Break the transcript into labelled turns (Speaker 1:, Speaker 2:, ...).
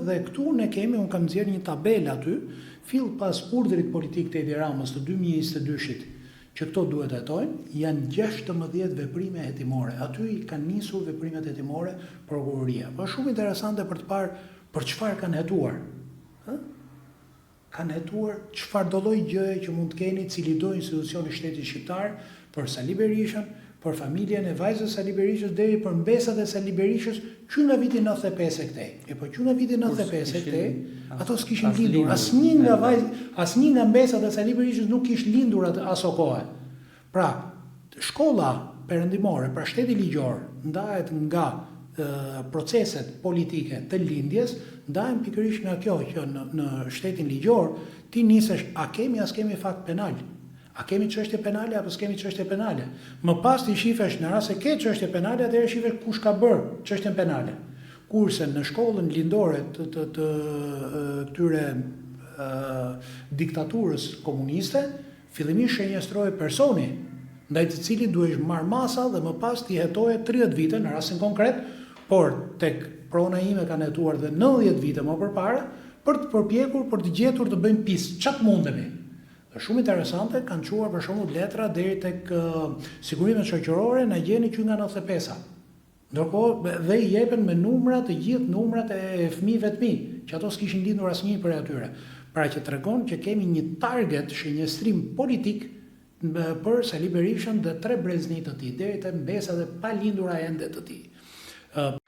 Speaker 1: dhe këtu ne kemi, unë kam nxjerrë një tabelë aty, fill pas urdhrit politik të Edi Ramës të 2022-shit, që këto duhet hetojnë, janë 16 veprime hetimore. Aty i kanë nisur veprimet hetimore prokuroria. Po shumë interesante për të parë për çfarë kanë hetuar. Kanë hetuar çfarë do lloj gjëje që mund të keni cili do institucioni shtetit shqiptar për Sali Berishën, për familjen e vajzës Sali Berishës deri për mbesat e Sali Berishës që nga viti 95 e këtej. Po që nga viti 95 e këtej, ato s'kishin lindur. Asnjë nga mbesat e Sali Berishës nuk kishte lindur aso kohë. Pra, shkolla perëndimore, pra shteti ligjor, ndahet nga proceset politike të lindjes, ndahen pikërisht nga kjo që në shtetin ligjor ti nisesh a kemi as kemi fakt penal. A kemi çështje penale apo s'kemi çështje penale? Më pas ti shifesh në rast se ke çështje penale, atëherë shifesh kush ka bërë çështjen penale. Kurse në shkollën lindore të këtyre diktaturës komuniste, fillimisht shenjastrohej personi ndaj të cilit duhesh marr masa dhe më pas ti hetoje 30 vite në rastin konkret, por tek prona ime kanë hetuar dhe 90 vite më përpara për të përpjekur për të gjetur të bëjmë pis çat mundemi. Dhe shumë interesante kanë quar për shembull letra deri tek sigurimet shoqërore na gjeni që nga 95-a. Ndërkohë dhe i jepen me numra të gjithë numrat e fëmijëve të mi, që ato s'kishin lindur asnjë prej atyre. Pra që tregon që kemi një target shënjestrim politik për Sali Berishën dhe 3 breznit të tij, deri te mbesat e pa lindura ende të tij.